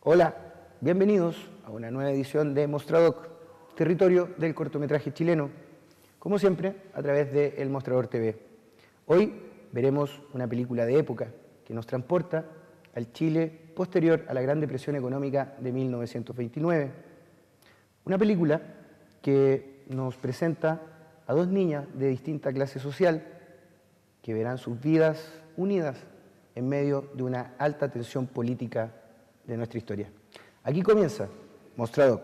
Hola, bienvenidos a una nueva edición de Mostradoc, territorio del cortometraje chileno, como siempre a través de El Mostrador TV. Hoy veremos una película de época que nos transporta al Chile posterior a la Gran Depresión Económica de 1929. Una película que nos presenta a dos niñas de distinta clase social que verán sus vidas unidas en medio de una alta tensión política de nuestra historia. Aquí comienza Mostradoc.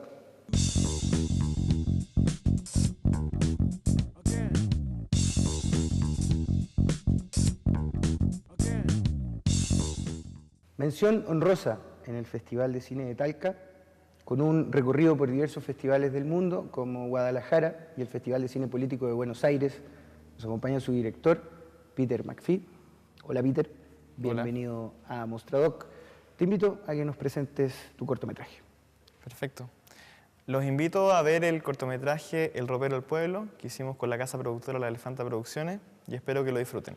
Mención honrosa en el Festival de Cine de Talca, con un recorrido por diversos festivales del mundo, como Guadalajara y el Festival de Cine Político de Buenos Aires. Nos acompaña su director, Peter McPhee. Hola Peter, bienvenido a Mostradoc. Te invito a que nos presentes tu cortometraje. Perfecto. Los invito a ver el cortometraje El Ropero del Pueblo, que hicimos con la casa productora La Elefanta Producciones, y espero que lo disfruten.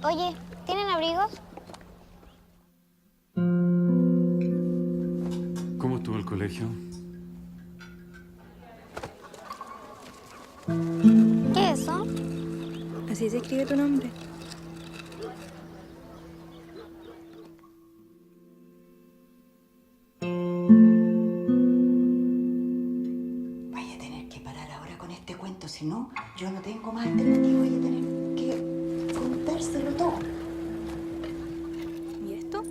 Oye, ¿tienen abrigos? ¿Cómo estuvo el colegio? ¿Qué es eso? Así se escribe tu nombre. Vaya a tener que parar ahora con este cuento, si no, yo no tengo más alternativa. Voy a tener que contárselo todo. ¿Y esto?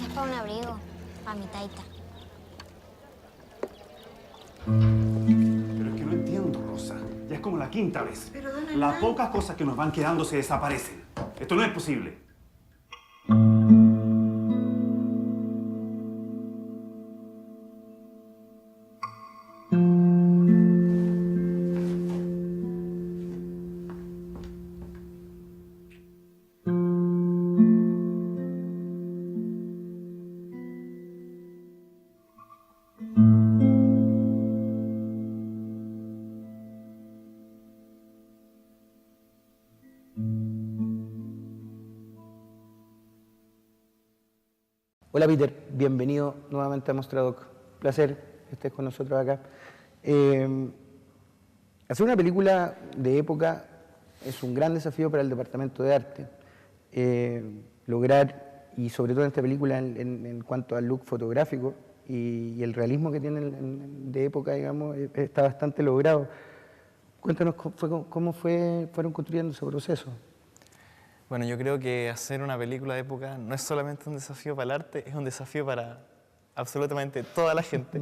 Es para un abrigo, para mi taita. Pero es que no entiendo, Rosa. Ya es como la quinta vez. Pero, don Hernán. Las pocas cosas que nos van quedando se desaparecen. Esto no es posible. Hola Peter, bienvenido nuevamente a Mostradoc. Placer que estés con nosotros acá. Hacer una película de época es un gran desafío para el Departamento de Arte. Lograr, y sobre todo en esta película en cuanto al look fotográfico y el realismo que tiene de época, digamos, está bastante logrado. Cuéntanos cómo fueron construyendo ese proceso. Bueno, yo creo que hacer una película de época no es solamente un desafío para el arte, es un desafío para absolutamente toda la gente.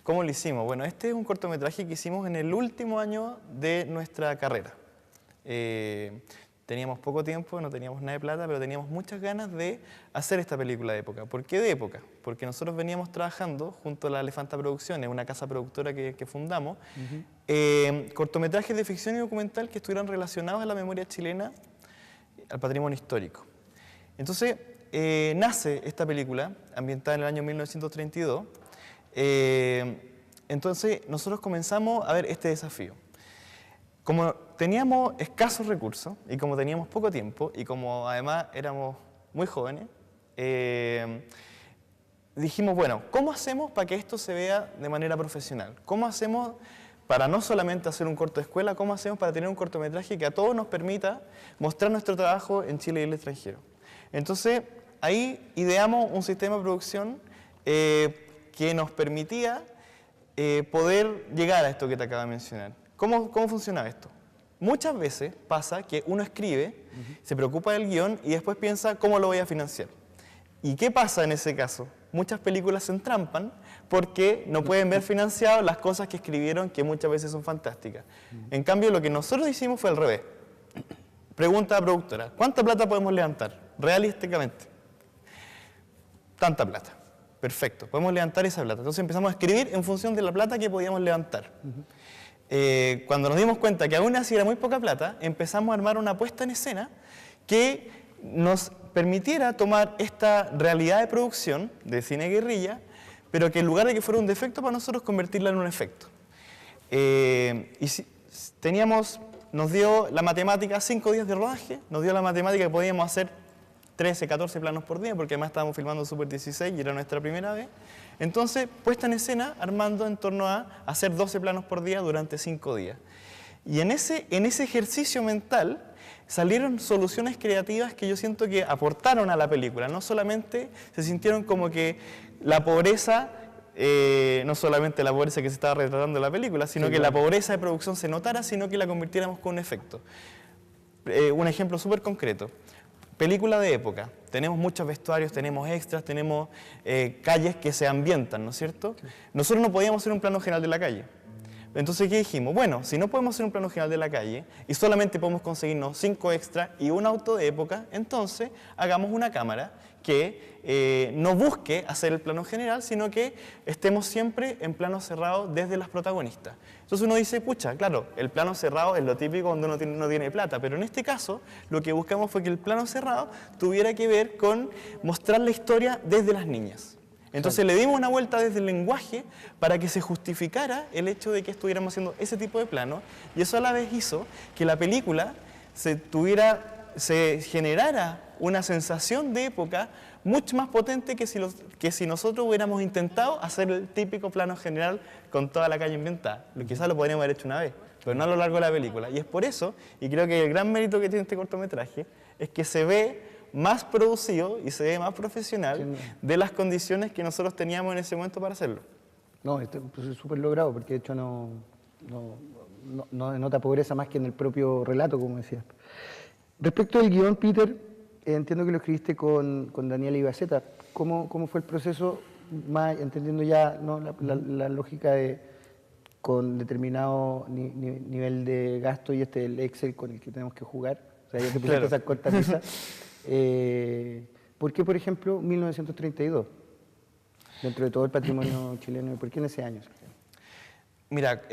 ¿Cómo lo hicimos? Bueno, este es un cortometraje que hicimos en el último año de nuestra carrera. Teníamos poco tiempo, no teníamos nada de plata, pero teníamos muchas ganas de hacer esta película de época. ¿Por qué de época? Porque nosotros veníamos trabajando junto a La Elefanta Producciones, una casa productora que fundamos, cortometrajes de ficción y documental que estuvieran relacionados a la memoria chilena, al patrimonio histórico. Entonces, nace esta película, ambientada en el año 1932. Entonces, nosotros comenzamos a ver este desafío. Como teníamos escasos recursos y como teníamos poco tiempo y como además éramos muy jóvenes, dijimos, bueno, ¿cómo hacemos para que esto se vea de manera profesional? ¿Cómo hacemos para no solamente hacer un corto de escuela, cómo hacemos para tener un cortometraje que a todos nos permita mostrar nuestro trabajo en Chile y en el extranjero? Entonces, ahí ideamos un sistema de producción que nos permitía poder llegar a esto que te acabo de mencionar. ¿Cómo funcionaba esto? Muchas veces pasa que uno escribe, se preocupa del guión y después piensa cómo lo voy a financiar. ¿Y qué pasa en ese caso? Muchas películas se entrampan porque no pueden ver financiadas las cosas que escribieron, que muchas veces son fantásticas. En cambio, lo que nosotros hicimos fue al revés. Pregunta a la productora, ¿cuánta plata podemos levantar? Realísticamente. Tanta plata. Perfecto, podemos levantar esa plata. Entonces empezamos a escribir en función de la plata que podíamos levantar. Cuando nos dimos cuenta que aún así era muy poca plata, empezamos a armar una puesta en escena que nos permitiera tomar esta realidad de producción de cine guerrilla, pero que en lugar de que fuera un defecto para nosotros, convertirla en un efecto. Nos dio la matemática 5 días de rodaje, nos dio la matemática que podíamos hacer 13, 14 planos por día, porque además estábamos filmando Super 16 y era nuestra primera vez. Entonces, puesta en escena, armando en torno a hacer 12 planos por día durante 5 días. Y en ese ejercicio mental salieron soluciones creativas que yo siento que aportaron a la película. No solamente se sintieron como que la pobreza, no solamente la pobreza que se estaba retratando en la película, sino que la pobreza de producción se notara, sino que la convirtiéramos con un efecto. Un ejemplo súper concreto. Película de época, tenemos muchos vestuarios, tenemos extras, tenemos calles que se ambientan, ¿no es cierto? Sí. Nosotros no podíamos hacer un plano general de la calle. Entonces, ¿qué dijimos? Bueno, si no podemos hacer un plano general de la calle y solamente podemos conseguirnos 5 extras y un auto de época, entonces hagamos una cámara que no busque hacer el plano general, sino que estemos siempre en plano cerrado desde las protagonistas. Entonces uno dice, pucha, claro, el plano cerrado es lo típico cuando uno no tiene plata, pero en este caso lo que buscamos fue que el plano cerrado tuviera que ver con mostrar la historia desde las niñas. Entonces le dimos una vuelta desde el lenguaje para que se justificara el hecho de que estuviéramos haciendo ese tipo de plano, y eso a la vez hizo que la película se generara una sensación de época mucho más potente que si nosotros hubiéramos intentado hacer el típico plano general con toda la calle inventada. Quizás lo podríamos haber hecho una vez, pero no a lo largo de la película. Y es por eso, y creo que el gran mérito que tiene este cortometraje, es que se ve más producido y se ve más profesional de las condiciones que nosotros teníamos en ese momento para hacerlo. No, esto es súper logrado, porque de hecho no denota pobreza más que en el propio relato, como decías. Respecto al guión, Peter, entiendo que lo escribiste con Daniela Ibaceta. ¿Cómo fue el proceso, más entendiendo ya, ¿no?, la lógica con determinado nivel de gasto y el Excel con el que tenemos que jugar? O sea, ya te pusiste esas cortas risas. ¿Por qué, por ejemplo, 1932? Dentro de todo el patrimonio chileno, ¿por qué en ese año? Mira,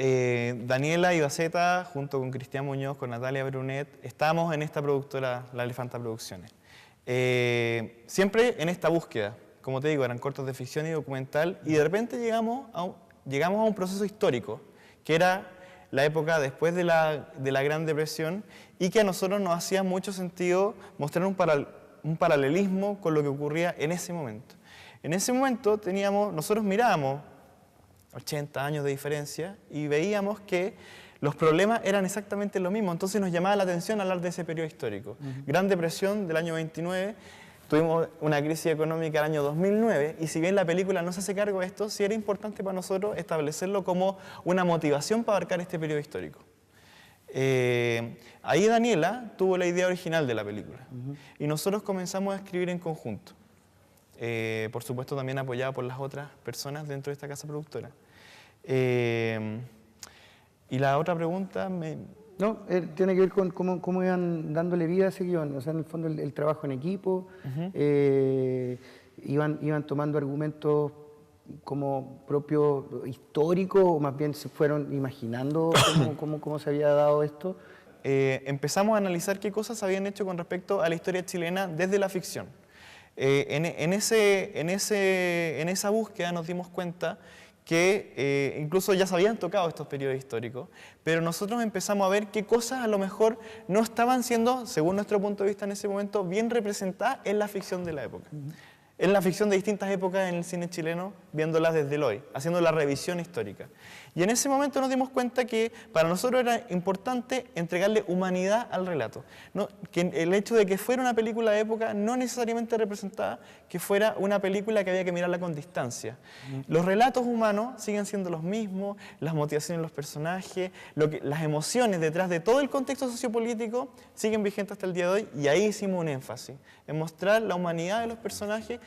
Daniela Ibaceta, junto con Cristian Muñoz, con Natalia Brunet, estamos en esta productora, La Elefanta Producciones. Siempre en esta búsqueda, como te digo, eran cortos de ficción y documental, y de repente llegamos a un proceso histórico, que era la época después de la Gran Depresión, y que a nosotros nos hacía mucho sentido mostrar un paralelismo con lo que ocurría en ese momento. En ese momento nosotros mirábamos 80 años de diferencia y veíamos que los problemas eran exactamente lo mismo. Entonces nos llamaba la atención hablar de ese periodo histórico. Gran Depresión del año 29, tuvimos una crisis económica el año 2009, y si bien la película no se hace cargo de esto, sí era importante para nosotros establecerlo como una motivación para abarcar este periodo histórico. Ahí Daniela tuvo la idea original de la película, y nosotros comenzamos a escribir en conjunto. Por supuesto también apoyada por las otras personas dentro de esta casa productora. Y la otra pregunta No, tiene que ver con cómo iban dándole vida a ese guión. O sea, en el fondo el trabajo en equipo, iban tomando argumentos como propios históricos, o más bien se fueron imaginando cómo se había dado esto. Empezamos a analizar qué cosas habían hecho con respecto a la historia chilena desde la ficción. En esa búsqueda nos dimos cuenta que incluso ya se habían tocado estos periodos históricos, pero nosotros empezamos a ver qué cosas a lo mejor no estaban siendo, según nuestro punto de vista en ese momento, bien representadas en la ficción de la época. En la ficción de distintas épocas en el cine chileno, viéndolas desde el hoy, haciendo la revisión histórica. Y en ese momento nos dimos cuenta que para nosotros era importante entregarle humanidad al relato. Que el hecho de que fuera una película de época no necesariamente representaba que fuera una película que había que mirarla con distancia. Los relatos humanos siguen siendo los mismos, las motivaciones de los personajes, las emociones detrás de todo el contexto sociopolítico siguen vigentes hasta el día de hoy, y ahí hicimos un énfasis en mostrar la humanidad de los personajes.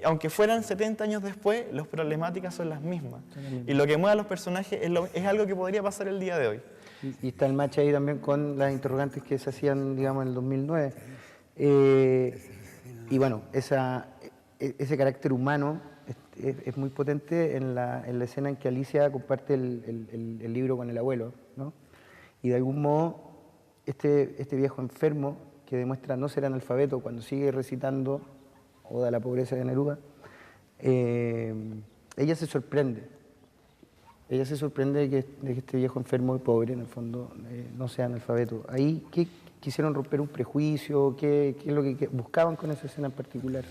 Aunque fueran 70 años después, las problemáticas son las mismas. Y lo que mueve a los personajes es algo que podría pasar el día de hoy. Y está el match ahí también con las interrogantes que se hacían, digamos, en el 2009. Y bueno, ese carácter humano es muy potente en la escena en que Alicia comparte el libro con el abuelo, ¿no? Y de algún modo, este viejo enfermo, que demuestra no ser analfabeto cuando sigue recitando Oda a la pobreza de Neruda, ella se sorprende. Ella se sorprende de que este viejo enfermo y pobre, en el fondo, no sea analfabeto. Ahí, ¿qué quisieron romper un prejuicio? ¿Qué es lo que buscaban con esa escena en particular?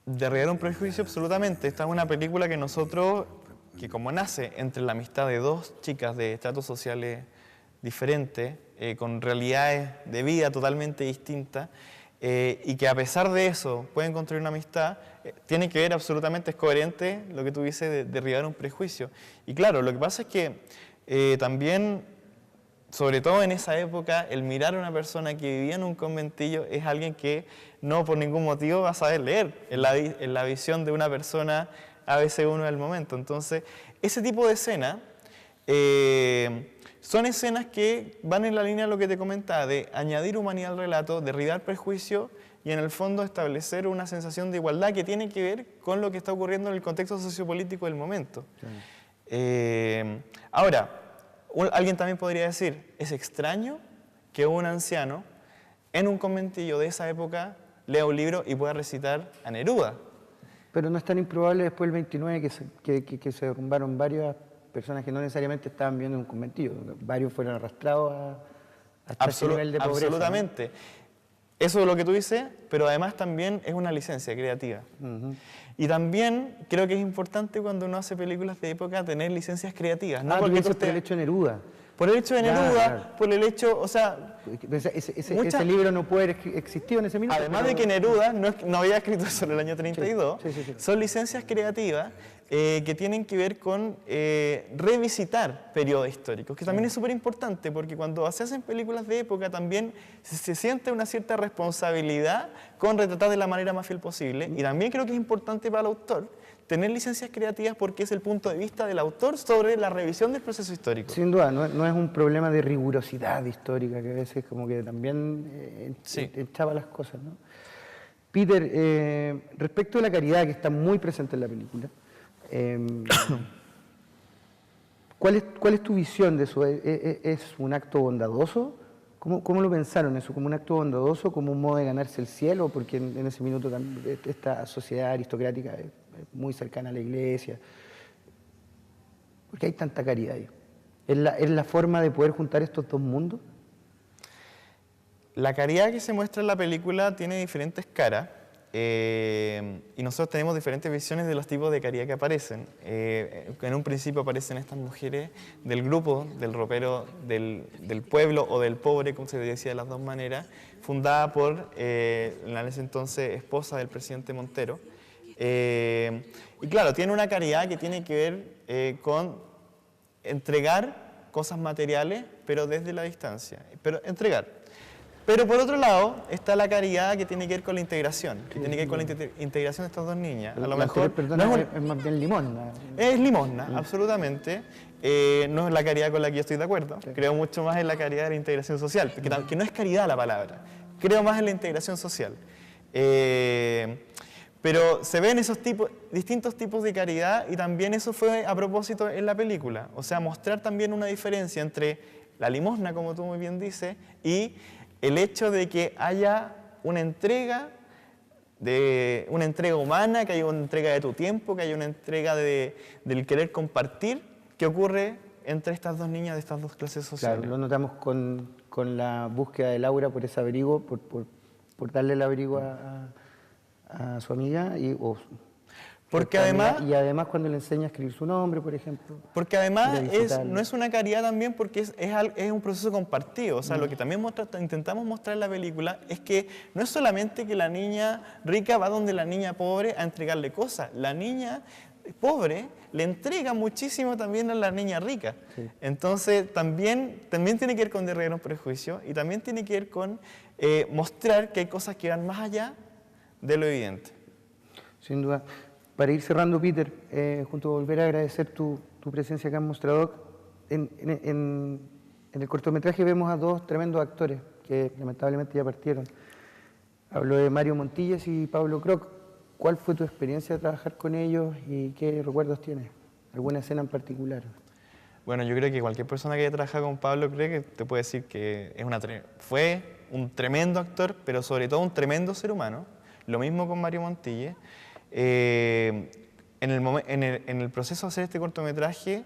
Derribar un prejuicio, absolutamente. Esta es una película que nosotros, que como nace entre la amistad de dos chicas de estratos sociales diferentes, con realidades de vida totalmente distintas, y que a pesar de eso pueden construir una amistad, tiene que ver absolutamente, es coherente lo que tú dices de derribar un prejuicio. Y claro, lo que pasa es que también, sobre todo en esa época, el mirar a una persona que vivía en un conventillo es alguien que no por ningún motivo va a saber leer en la visión de una persona a veces uno del momento. Entonces, ese tipo de escena son escenas que van en la línea de lo que te comentaba, de añadir humanidad al relato, derribar prejuicio y en el fondo establecer una sensación de igualdad que tiene que ver con lo que está ocurriendo en el contexto sociopolítico del momento. Sí. Ahora, alguien también podría decir, es extraño que un anciano en un conventillo de esa época lea un libro y pueda recitar a Neruda. Pero no es tan improbable después del 29 que se derrumbaron varias personas que no necesariamente estaban viendo un conventillo. Varios fueron arrastrados hasta ese nivel de pobreza. Absolutamente. ¿No? Eso es lo que tú dices, pero además también es una licencia creativa. Y también creo que es importante cuando uno hace películas de época tener licencias creativas. ¿No? Porque por el hecho de Neruda. Por el hecho de Neruda, claro. Por el hecho, o sea... Ese libro no puede haber existido en ese minuto. Además de que Neruda no había escrito eso en el año 32, sí. Son licencias creativas que tienen que ver con revisitar periodos históricos, que también es súper importante, porque cuando se hacen películas de época también se siente una cierta responsabilidad con retratar de la manera más fiel posible, y también creo que es importante para el autor tener licencias creativas porque es el punto de vista del autor sobre la revisión del proceso histórico. Sin duda, no es un problema de rigurosidad histórica, que a veces como que también enchava las cosas, ¿no? Peter, respecto a la caridad que está muy presente en la película, ¿cuál es tu visión de eso? ¿Es un acto bondadoso? ¿Cómo lo pensaron eso? ¿Como un acto bondadoso? ¿Como un modo de ganarse el cielo? Porque en ese minuto también esta sociedad aristocrática es muy cercana a la iglesia. ¿Por qué hay tanta caridad ahí? ¿Es la forma de poder juntar estos dos mundos? La caridad que se muestra en la película tiene diferentes caras y nosotros tenemos diferentes visiones de los tipos de caridad que aparecen. En un principio aparecen estas mujeres del grupo, del ropero del pueblo o del pobre, como se decía de las dos maneras, fundada por en ese entonces esposa del presidente Montero. Y claro, tiene una caridad que tiene que ver con entregar cosas materiales, pero desde la distancia. Pero por otro lado está la caridad que tiene que ver con la integración, que tiene que ver con la integración de estas dos niñas. A lo mejor es más bien limosna. Es limosna, absolutamente. No es la caridad con la que yo estoy de acuerdo. Creo mucho más en la caridad de la integración social, que no es caridad la palabra. Creo más en la integración social. Pero se ven esos distintos tipos de caridad y también eso fue a propósito en la película. O sea, mostrar también una diferencia entre la limosna, como tú muy bien dices, y el hecho de que haya una entrega humana, que haya una entrega de tu tiempo, que haya una entrega del querer compartir, que ocurre entre estas dos niñas de estas dos clases sociales. Claro, lo notamos con la búsqueda de Laura por ese abrigo, por darle el abrigo a su amiga porque además, y además cuando le enseña a escribir su nombre, por ejemplo. Porque además no es una caridad también porque es un proceso compartido. O sea, lo que también intentamos mostrar en la película es que no es solamente que la niña rica va donde la niña pobre a entregarle cosas. La niña pobre le entrega muchísimo también a la niña rica. Sí. Entonces también tiene que ver con derribar un prejuicio y también tiene que ver con mostrar que hay cosas que van más allá de lo evidente. Sin duda. Para ir cerrando, Peter, junto a volver a agradecer tu presencia acá en Mostradoc, en el cortometraje vemos a dos tremendos actores que lamentablemente ya partieron. Hablo de Mario Montillas y Pablo Croc. ¿Cuál fue tu experiencia de trabajar con ellos y qué recuerdos tienes? ¿Alguna escena en particular? Bueno, yo creo que cualquier persona que haya trabajado con Pablo cree que te puede decir que fue un tremendo actor, pero sobre todo un tremendo ser humano. Lo mismo con Mario Montille. En el proceso de hacer este cortometraje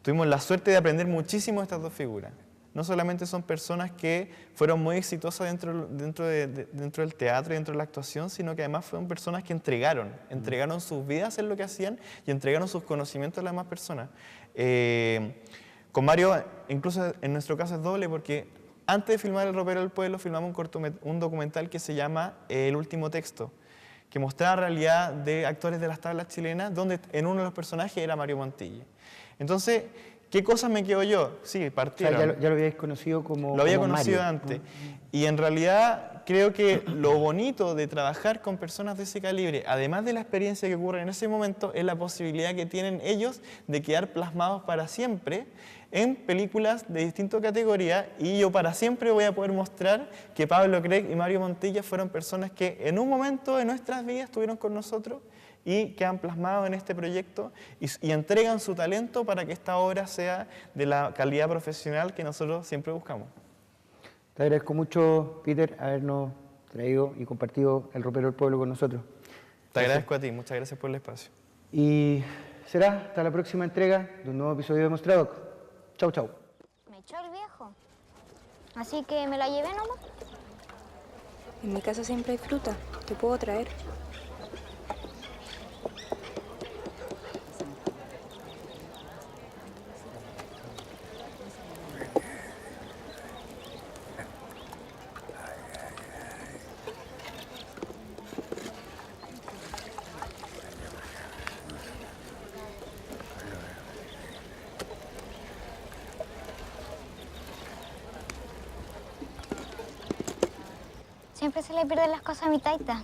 tuvimos la suerte de aprender muchísimo de estas dos figuras. No solamente son personas que fueron muy exitosas dentro del teatro y dentro de la actuación, sino que además fueron personas que entregaron sus vidas a hacer lo que hacían y entregaron sus conocimientos a las demás personas. Con Mario, incluso en nuestro caso es doble, porque antes de filmar El Ropero del Pueblo, filmamos un documental que se llama El Último Texto, que mostraba la realidad de actores de las tablas chilenas, donde en uno de los personajes era Mario Montille. Entonces, ¿qué cosas me quedo yo? Sí, partieron. O sea, ya lo habíais conocido como Lo había como conocido Mario. antes. Y en realidad creo que lo bonito de trabajar con personas de ese calibre, además de la experiencia que ocurre en ese momento, es la posibilidad que tienen ellos de quedar plasmados para siempre en películas de distintas categorías, y yo para siempre voy a poder mostrar que Pablo Croc y Mario Montilla fueron personas que en un momento de nuestras vidas estuvieron con nosotros y quedan plasmados en este proyecto y entregan su talento para que esta obra sea de la calidad profesional que nosotros siempre buscamos. Te agradezco mucho, Peter, habernos traído y compartido El Ropero del Pueblo con nosotros. Te agradezco a ti, muchas gracias por el espacio. Y será hasta la próxima entrega de un nuevo episodio de Mostradoc. Chau, chau. Me echó el viejo. Así que me la llevé nomás. En mi casa siempre hay fruta. Te puedo traer. Siempre se le pierden las cosas a mi taita.